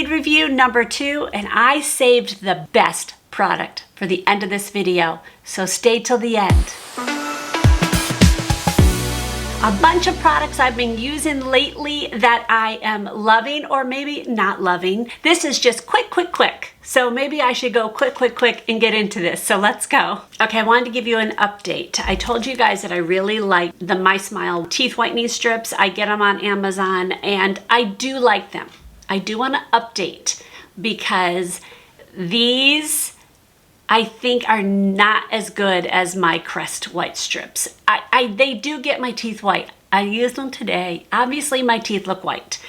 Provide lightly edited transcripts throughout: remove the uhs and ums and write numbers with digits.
speed review number 2, and I saved the best product for the end of this video, so stay till the end. A bunch of products I've been using lately that I am loving or maybe not loving. This is just quick. So maybe I should go quick and get into this. So let's go. Okay, I wanted to give you an update. I told you guys that I really like the My Smile teeth whitening strips. I get them on Amazon and I do like them. I do want to update because these I think are not as good as my Crest white strips. They do get my teeth white. I used them today. Obviously my teeth look white,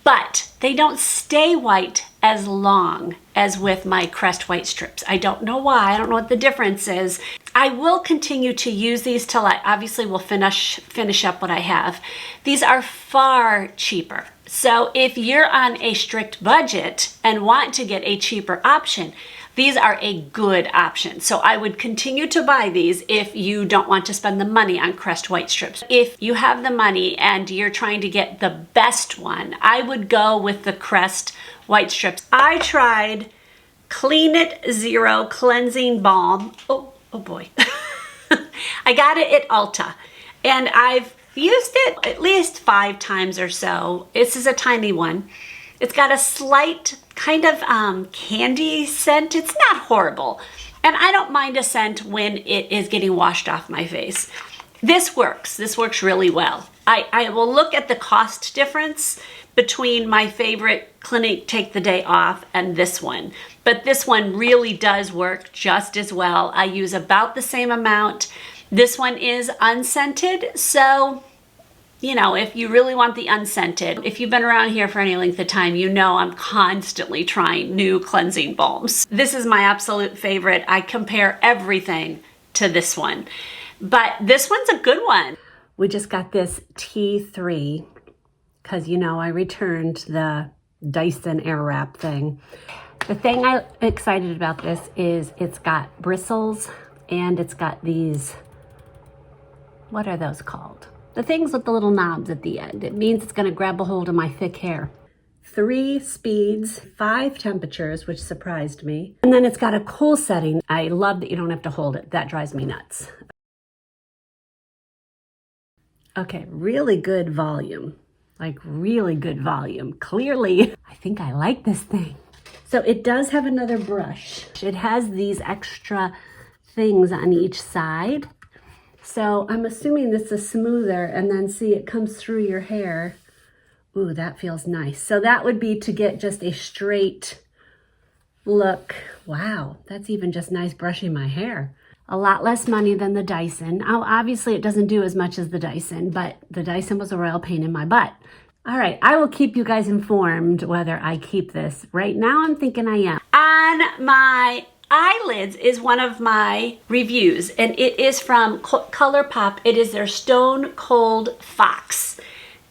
but they don't stay white as long as with my Crest white strips. I don't know why. I don't know what the difference is. I will continue to use these till I obviously will finish up what I have. These are far cheaper. So if you're on a strict budget and want to get a cheaper option, these are a good option. So I would continue to buy these if you don't want to spend the money on Crest white strips. If you have the money and you're trying to get the best one, I would go with the Crest white strips. I tried Clean It Zero Cleansing Balm. Oh boy. I got it at Ulta and I've used it at least 5 times or so. This is a tiny one. It's got a slight kind of candy scent. It's not horrible. And I don't mind a scent when it is getting washed off my face. This works. This works really well. I will look at the cost difference between my favorite Clinique Take the Day Off and this one. But this one really does work just as well. I use about the same amount. This one is unscented, so you know, if you really want the unscented, if you've been around here for any length of time, you know I'm constantly trying new cleansing balms. This is my absolute favorite. I compare everything to this one, but this one's a good one. We just got this T3 because, you know, I returned the Dyson Airwrap thing. The thing I'm excited about this is it's got bristles and it's got these, what are those called? The things with the little knobs at the end. It means it's gonna grab a hold of my thick hair. 3 speeds, 5 temperatures, which surprised me. And then it's got a cool setting. I love that you don't have to hold it. That drives me nuts. Okay, really good volume. Like really good volume. Clearly, I think I like this thing. So it does have another brush. It has these extra things on each side. So I'm assuming this is smoother, and then see it comes through your hair. Ooh, that feels nice. So that would be to get just a straight look. Wow, that's even just nice brushing my hair. A lot less money than the Dyson. Oh, obviously it doesn't do as much as the Dyson, but the Dyson was a royal pain in my butt. All right, I will keep you guys informed whether I keep this. Right now I'm thinking I am. On my eyelids is one of my reviews, and it is from Colourpop. It is their Stone Cold Fox.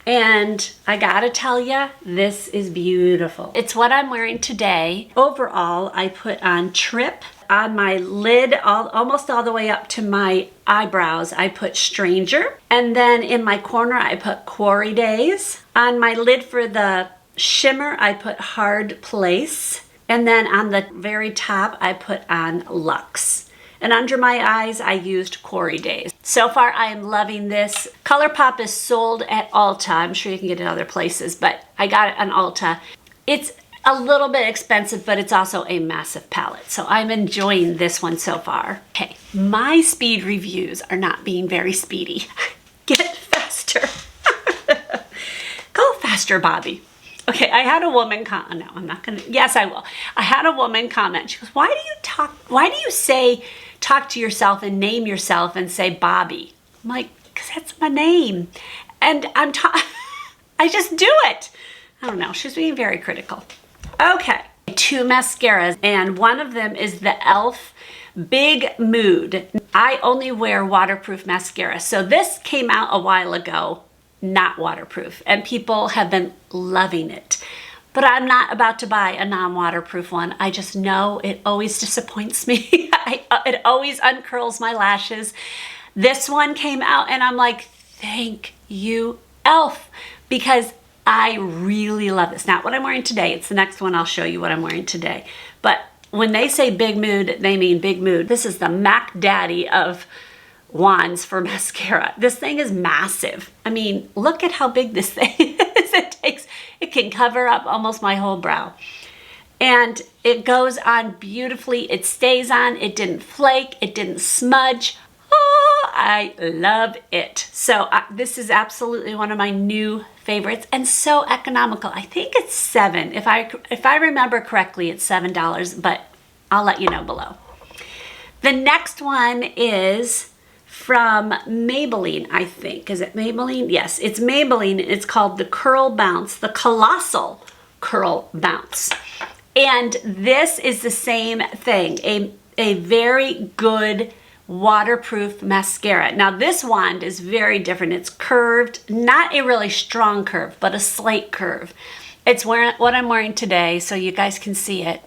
And I gotta tell ya, this is beautiful. It's what I'm wearing today. Overall, I put on Trip. On my lid, almost all the way up to my eyebrows, I put Stranger. And then in my corner, I put Quarry Days. On my lid for the shimmer, I put Hard Place. And then on the very top, I put on Luxe. And under my eyes, I used Quarry Days. So far, I am loving this. Colourpop is sold at Ulta. I'm sure you can get it other places, but I got it on Ulta. It's a little bit expensive, but it's also a massive palette. So I'm enjoying this one so far. Okay, my speed reviews are not being very speedy. Get faster. Go faster, Bobby. Okay, I had a woman comment. No, I'm not gonna. Yes, I will. I had a woman comment. She goes, "Why do you say talk to yourself and name yourself and say Bobby?" I'm like, "Because that's my name, and I just do it." I don't know. She's being very critical. Okay, 2 mascaras, and one of them is the e.l.f. Big Mood. I only wear waterproof mascara, so this came out a while ago. Not waterproof, and people have been loving it, but I'm not about to buy a non-waterproof one. I just know it always disappoints me. It always uncurls my lashes. This one came out and I'm like, thank you, e.l.f. because I really love this. Not what I'm wearing today. It's the next one. I'll show you what I'm wearing today. But when they say big mood, they mean big mood. This is the Mac Daddy of wands for mascara. This thing is massive. I mean, look at how big this thing is. It can cover up almost my whole brow. And it goes on beautifully. It stays on. It didn't flake. It didn't smudge. Oh, I love it. So this is absolutely one of my new favorites and so economical. I think it's $7. If I remember correctly, it's $7, but I'll let you know below. The next one is from Maybelline, I think. Is it Maybelline? Yes, it's Maybelline. It's called the Curl Bounce, the Colossal Curl Bounce. And this is the same thing, a very good waterproof mascara. Now this wand is very different. It's curved, not a really strong curve, but a slight curve. It's what I'm wearing today, so you guys can see it.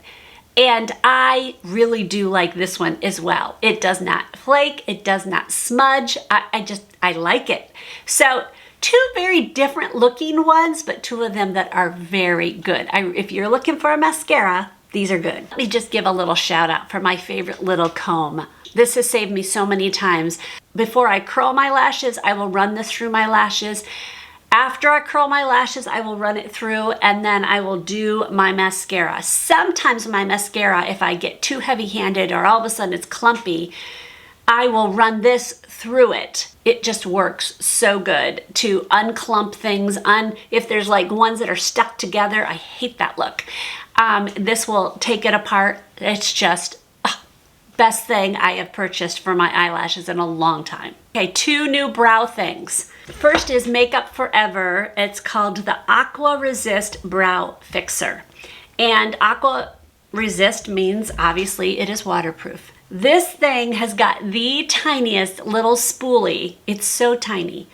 And I really do like this one as well. It does not flake, it does not smudge. I like it. So two very different looking ones, but two of them that are very good. If you're looking for a mascara, these are good. Let me just give a little shout out for my favorite little comb. This has saved me so many times. Before I curl my lashes, I will run this through my lashes. After I curl my lashes, I will run it through, and then I will do my mascara. Sometimes my mascara, if I get too heavy-handed or all of a sudden it's clumpy, I will run this through it. It just works so good to unclump things. If there's like ones that are stuck together, I hate that look. This will take it apart. It's just best thing I have purchased for my eyelashes in a long time. Okay, two new brow things. First is Makeup Forever. It's called the Aqua Resist Brow Fixer. And Aqua Resist means obviously it is waterproof. This thing has got the tiniest little spoolie. It's so tiny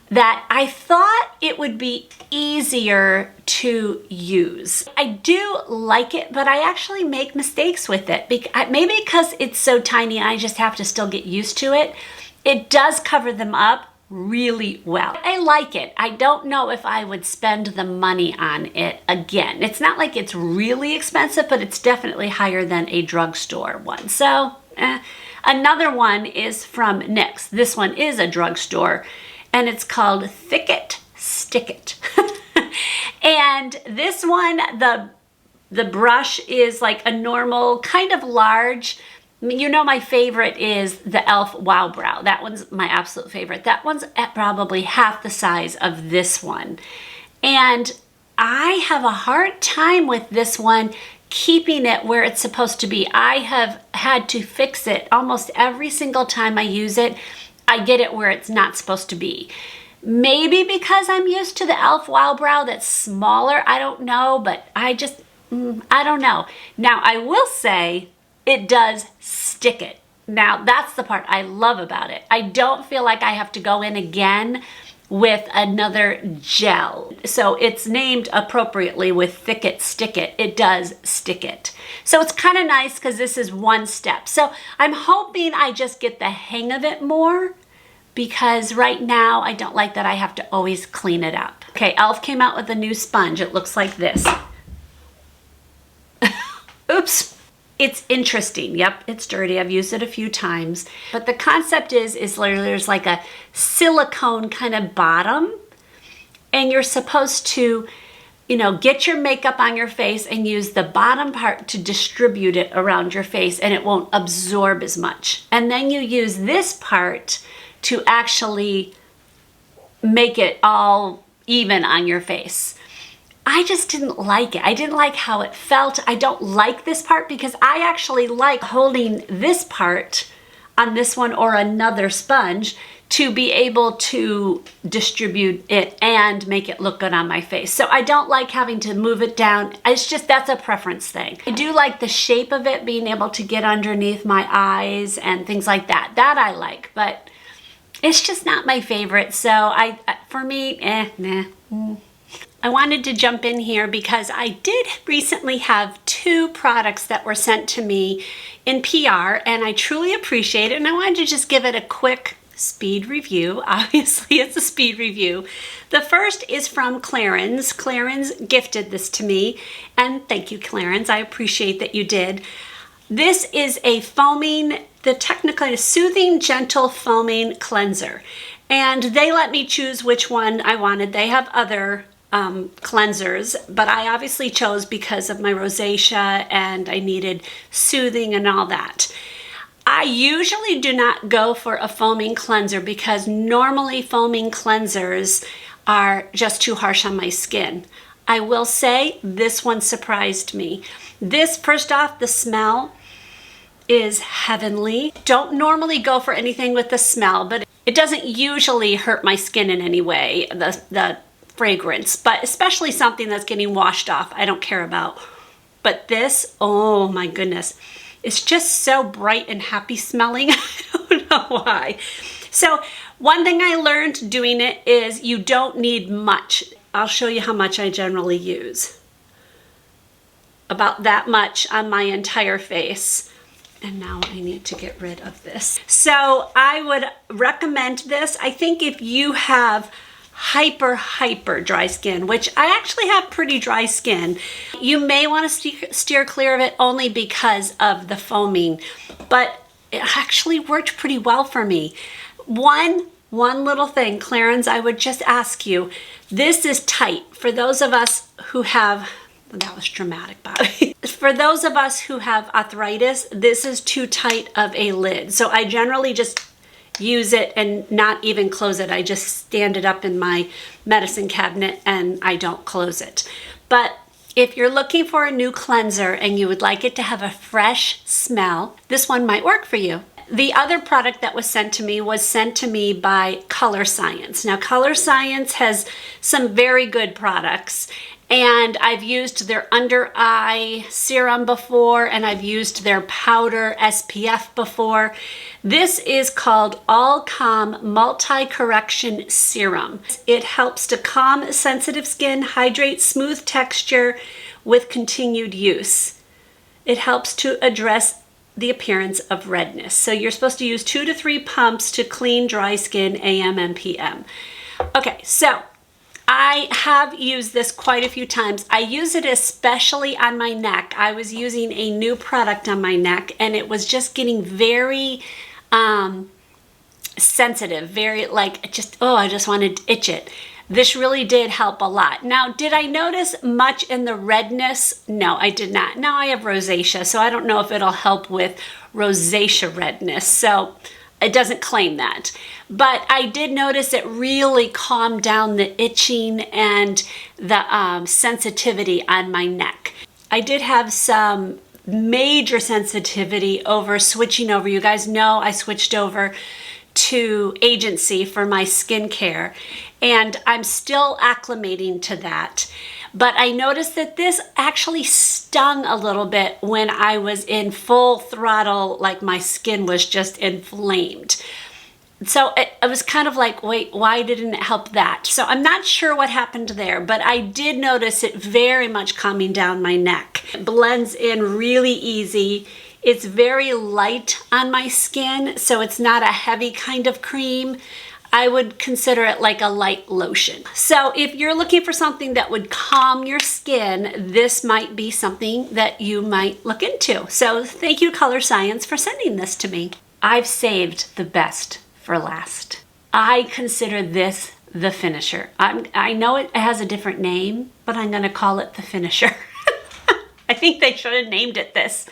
that I thought it would be easier to use. I do like it, but I actually make mistakes with it. Maybe because it's so tiny, I just have to still get used to it. It does cover them up really well. I like it. I don't know if I would spend the money on it again. It's not like it's really expensive, but it's definitely higher than a drugstore one. So, another one is from NYX. This one is a drugstore, and it's called Thick It, Stick It. And this one, the brush is like a normal, kind of large. You know, my favorite is the e.l.f. Wow Brow. That one's my absolute favorite. That one's at probably half the size of this one. And I have a hard time with this one keeping it where it's supposed to be. I have had to fix it almost every single time I use it. I get it where it's not supposed to be. Maybe because I'm used to the e.l.f. Wow Brow that's smaller. I don't know, but I don't know. Now, I will say it does stick it. Now, that's the part I love about it. I don't feel like I have to go in again with another gel. So it's named appropriately with Thick It, Stick It. It does stick it. So it's kind of nice because this is one step. So I'm hoping I just get the hang of it more, because right now I don't like that I have to always clean it up. Okay, e.l.f. came out with a new sponge. It looks like this. Oops. It's interesting. Yep, it's dirty. I've used it a few times. But the concept is there's like a silicone kind of bottom, and you're supposed to, you know, get your makeup on your face and use the bottom part to distribute it around your face, and it won't absorb as much. And then you use this part to actually make it all even on your face. I just didn't like it. I didn't like how it felt. I don't like this part because I actually like holding this part on this one or another sponge to be able to distribute it and make it look good on my face. So I don't like having to move it down. It's just, that's a preference thing. I do like the shape of it, being able to get underneath my eyes and things like that. That I like, but it's just not my favorite. So for me, nah. I wanted to jump in here because I did recently have two products that were sent to me in PR, and I truly appreciate it, and I wanted to just give it a quick speed review. Obviously, it's a speed review. The first is from Clarins. Clarins gifted this to me, and thank you, Clarins. I appreciate that you did. This is a foaming, technically a soothing, gentle foaming cleanser. And they let me choose which one I wanted. They have other cleansers, but I obviously chose because of my rosacea and I needed soothing and all that. I usually do not go for a foaming cleanser because normally foaming cleansers are just too harsh on my skin. I will say this one surprised me. This, first off, the smell is heavenly. Don't normally go for anything with the smell, but it doesn't usually hurt my skin in any way, the fragrance, but especially something that's getting washed off, I don't care about. But this, oh my goodness, it's just so bright and happy smelling. I don't know why. So one thing I learned doing it is you don't need much. I'll show you how much I generally use. About that much on my entire face. And now I need to get rid of this. So I would recommend this. I think if you have hyper dry skin, which I actually have pretty dry skin, you may want to steer clear of it only because of the foaming, but it actually worked pretty well for me. One little thing, Clarins, I would just ask you, this is tight. For those of us who have, that was dramatic, Bobby. For those of us who have arthritis, this is too tight of a lid. So I generally just use it and not even close it. I just stand it up in my medicine cabinet and I don't close it. But if you're looking for a new cleanser and you would like it to have a fresh smell, this one might work for you. The other product that was sent to me by ColorScience. Now, ColorScience has some very good products, and I've used their under eye serum before, and I've used their powder SPF before. This is called All Calm Multi-Correction Serum. It helps to calm sensitive skin, hydrate smooth texture with continued use. It helps to address the appearance of redness. So you're supposed to use 2 to 3 pumps to clean dry skin AM and PM. Okay, so I have used this quite a few times. I use it especially on my neck. I was using a new product on my neck and it was just getting very sensitive, very like, I just wanted to itch it. This really did help a lot. Now, did I notice much in the redness? No, I did not. Now I have rosacea, so I don't know if it'll help with rosacea redness. So it doesn't claim that. But I did notice it really calmed down the itching and the sensitivity on my neck. I did have some major sensitivity over switching over. You guys know I switched over to agency for my skincare, and I'm still acclimating to that. But I noticed that this actually stung a little bit when I was in full throttle, like my skin was just inflamed. So it was kind of like, wait, why didn't it help that? So I'm not sure what happened there, but I did notice it very much calming down my neck. It blends in really easy. It's very light on my skin, so it's not a heavy kind of cream. I would consider it like a light lotion. So if you're looking for something that would calm your skin, this might be something that you might look into. So thank you, ColorScience, for sending this to me. I've saved the best for last. I consider this the finisher. I know it has a different name, but I'm gonna call it the finisher. I think they should have named it this.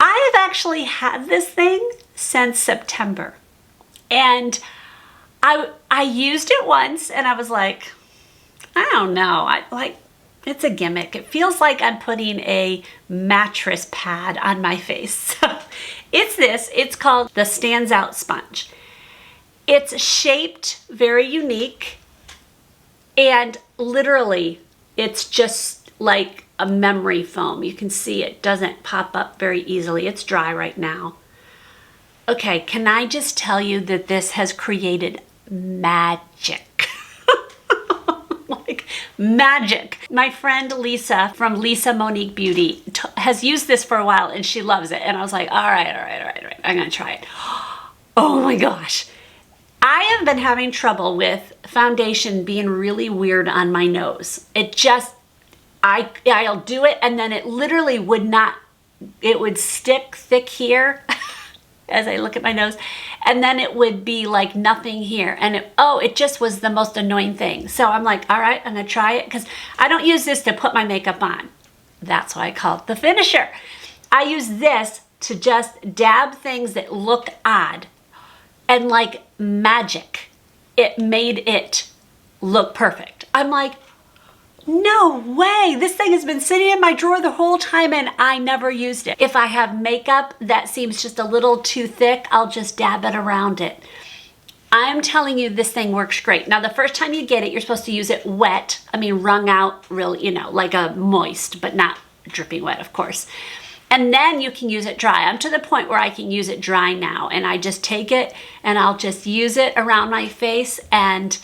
I have actually had this thing since September, and I used it once and I was like, I don't know, it's a gimmick. It feels like I'm putting a mattress pad on my face. So it's called the Stands Out Sponge. It's shaped very unique, and literally it's just like a memory foam. You can see it doesn't pop up very easily. It's dry right now. Okay, can I just tell you that this has created magic? Like magic. My friend Lisa from Lisa Monique Beauty has used this for a while and she loves it. And I was like, all right, I'm gonna try it. Oh my gosh. I have been having trouble with foundation being really weird on my nose. It just, I'll do it and then it literally would not, it would stick thick here as I look at my nose, and then it would be like nothing here. And it just was the most annoying thing. So I'm like, all right, I'm gonna try it, because I don't use this to put my makeup on. That's why I call it the finisher. I use this to just dab things that look odd, and like magic, it made it look perfect. I'm like, no way, this thing has been sitting in my drawer the whole time and I never used it. If I have makeup that seems just a little too thick, I'll just dab it around it. I'm telling you, this thing works great. Now, the first time you get it, you're supposed to use it wet. I mean, wrung out, really, you know, like a moist, but not dripping wet, of course. And then you can use it dry. I'm to the point where I can use it dry now, and I just take it and I'll just use it around my face, and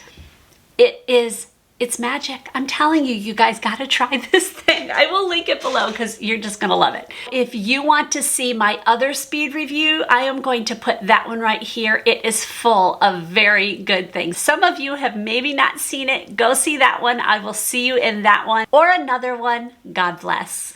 it's magic. I'm telling you, you guys gotta try this thing. I will link it below because you're just gonna love it. If you want to see my other speed review, I am going to put that one right here. It is full of very good things. Some of you have maybe not seen it. Go see that one. I will see you in that one or another one. God bless.